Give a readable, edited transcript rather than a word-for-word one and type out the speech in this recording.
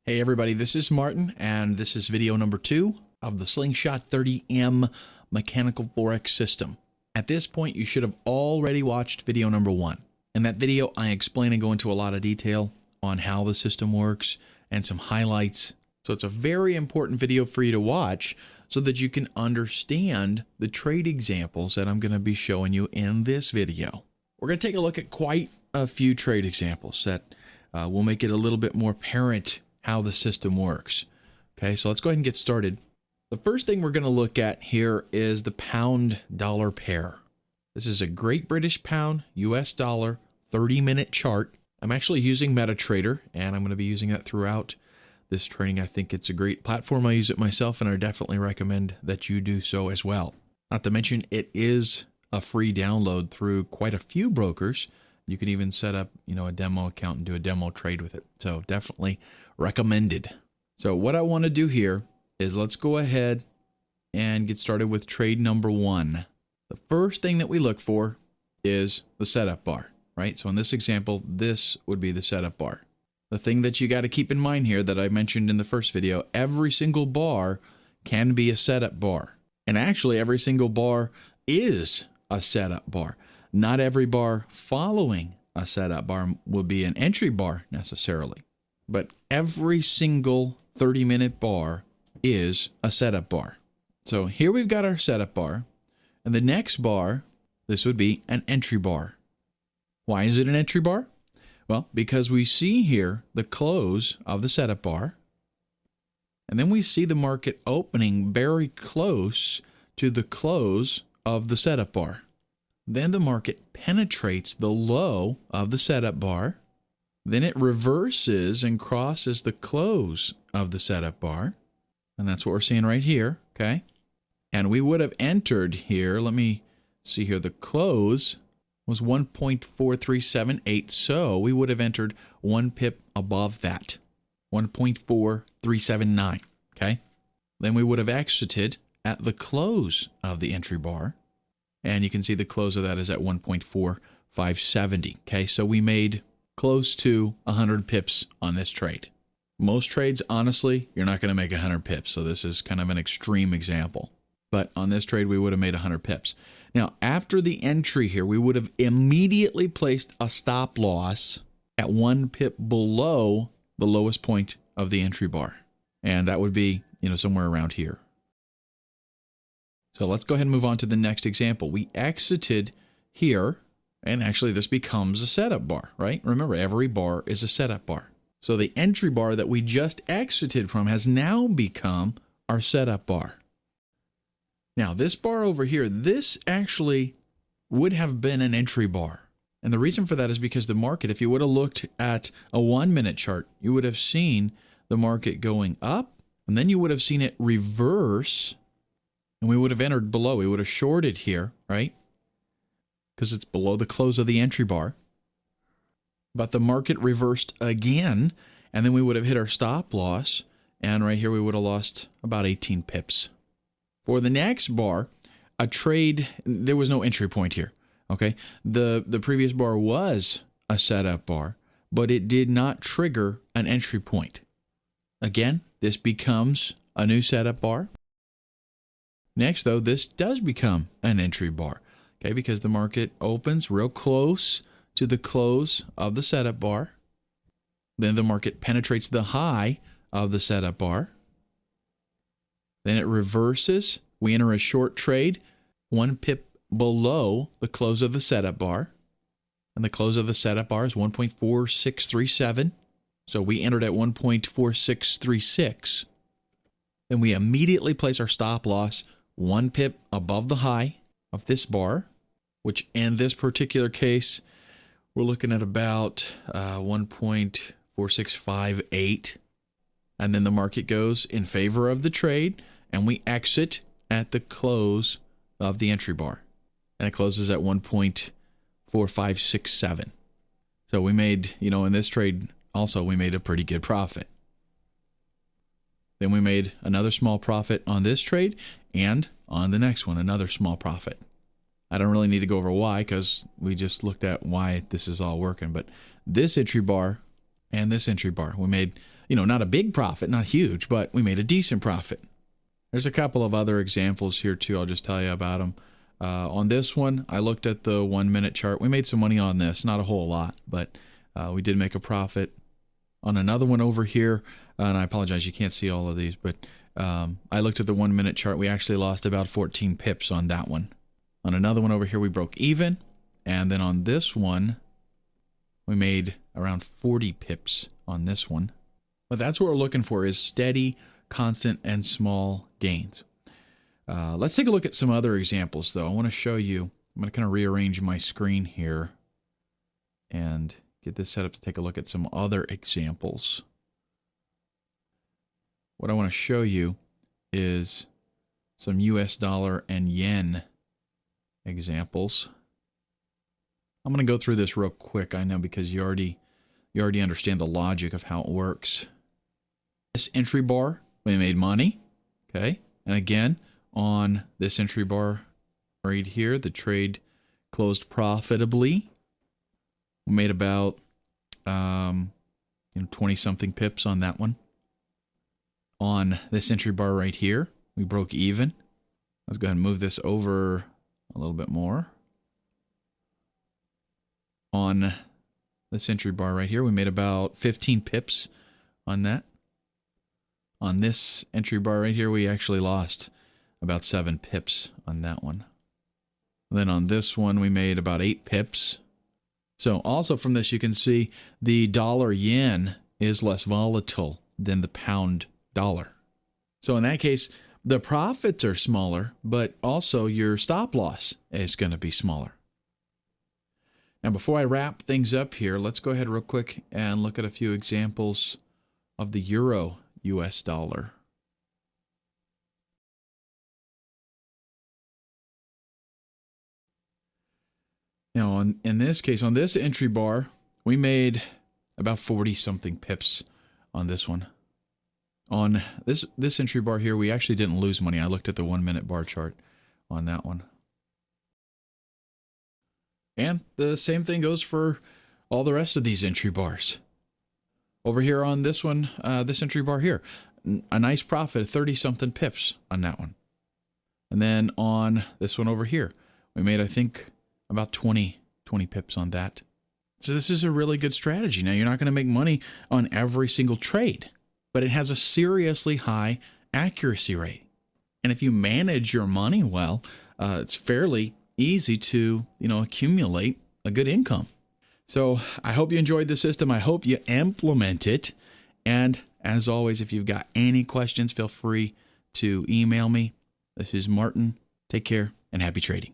Hey everybody, this is Martin, and this is video number 2 of the SlingShot 30M mechanical Forex system. At this point, you should have already watched video number 1. In that video, I explain and go into a lot of detail on how the system works and some highlights. So it's a very important video for you to watch so that you can understand the trade examples that I'm going to be showing you in this video. We're going to take a look at quite a few trade examples that will make it a little bit more apparent how the system works. Okay, so let's go ahead and get started. The first thing we're going to look at here is the pound-dollar pair. This is a Great British Pound US dollar 30-minute chart. I'm actually using MetaTrader, and I'm going to be using that throughout this training. I think it's a great platform. I use it myself, and I definitely recommend that you do so as well. Not to mention, it is a free download through quite a few brokers. You can even set up, a demo account and do a demo trade with it. So definitely recommended. So what I want to do here is let's go ahead and get started with trade number 1. The first thing that we look for is the setup bar, right? So in this example, this would be the setup bar. The thing that you got to keep in mind here that I mentioned in the first video, every single bar can be a setup bar. And actually every single bar is a setup bar. Not every bar following a setup bar will be an entry bar necessarily. But every single 30-minute bar is a setup bar. So here we've got our setup bar. And the next bar, this would be an entry bar. Why is it an entry bar? Well, because we see here the close of the setup bar. And then we see the market opening very close to the close of the setup bar. Then the market penetrates the low of the setup bar. Then it reverses and crosses the close of the setup bar. And that's what we're seeing right here, okay? And we would have entered here, let me see here, the close was 1.4378, so we would have entered 1 pip above that, 1.4379, okay? Then we would have exited at the close of the entry bar. And you can see the close of that is at 1.4570, okay? So we made close to 100 pips on this trade. Most trades, honestly, you're not going to make 100 pips, so this is kind of an extreme example. But on this trade, we would have made 100 pips. Now, after the entry here, we would have immediately placed a stop loss at 1 pip below the lowest point of the entry bar. And that would be, somewhere around here. So let's go ahead and move on to the next example. We exited here, and actually this becomes a setup bar, right? Remember, every bar is a setup bar. So the entry bar that we just exited from has now become our setup bar. Now this bar over here, this actually would have been an entry bar. And the reason for that is because the market, if you would have looked at a 1-minute chart, you would have seen the market going up, and then you would have seen it reverse. And we would have entered below. We would have shorted here, right? Because it's below the close of the entry bar. But the market reversed again, and then we would have hit our stop loss. And right here, we would have lost about 18 pips. For the next bar, a trade, there was no entry point here, okay? The previous bar was a setup bar, but it did not trigger an entry point. Again, this becomes a new setup bar. Next, though, this does become an entry bar, okay, because the market opens real close to the close of the setup bar. Then the market penetrates the high of the setup bar. Then it reverses. We enter a short trade, 1 pip below the close of the setup bar. And the close of the setup bar is 1.4637. So we entered at 1.4636. Then we immediately place our stop loss 1 pip above the high of this bar, which in this particular case, we're looking at about 1.4658. And then the market goes in favor of the trade, and we exit at the close of the entry bar. And it closes at 1.4567. So we made, in this trade also, we made a pretty good profit. Then we made another small profit on this trade, and on the next one, another small profit. I don't really need to go over why, because we just looked at why this is all working. But this entry bar and this entry bar, we made not a big profit, not huge, but we made a decent profit. There's a couple of other examples here too. I'll just tell you about them. On this one, I looked at the 1 minute chart. We made some money on this, not a whole lot, but we did make a profit. On another one over here, and I apologize, you can't see all of these, but I looked at the 1 minute chart. We actually lost about 14 pips on that one. On another one over here, we broke even. And then on this one, we made around 40 pips on this one. But that's what we're looking for, is steady, constant, and small gains. Let's take a look at some other examples, though. I want to show you. I'm going to kind of rearrange my screen here and get this set up to take a look at some other examples. What I want to show you is some US dollar and yen examples. I'm going to go through this real quick, I know, because you already understand the logic of how it works. This entry bar, we made money, okay? And again, on this entry bar right here, the trade closed profitably. We made about 20-something pips on that one. On this entry bar right here, we broke even. Let's go ahead and move this over a little bit more. On this entry bar right here, we made about 15 pips on that. On this entry bar right here, we actually lost about 7 pips on that one. And then on this one, we made about 8 pips. So also from this, you can see the dollar yen is less volatile than the pound dollar. So in that case, the profits are smaller, but also your stop loss is going to be smaller. Now, before I wrap things up here, let's go ahead real quick and look at a few examples of the euro US dollar. Now, in this case, on this entry bar, we made about 40-something pips on this one. On this entry bar here, we actually didn't lose money. I looked at the 1 minute bar chart on that one. And the same thing goes for all the rest of these entry bars. Over here on this one, this entry bar here, a nice profit of 30-something pips on that one. And then on this one over here, we made, I think, about 20 pips on that. So this is a really good strategy. Now, you're not going to make money on every single trade, but it has a seriously high accuracy rate. And if you manage your money well, it's fairly easy to, accumulate a good income. So I hope you enjoyed the system. I hope you implement it. And as always, if you've got any questions, feel free to email me. This is Martin. Take care and happy trading.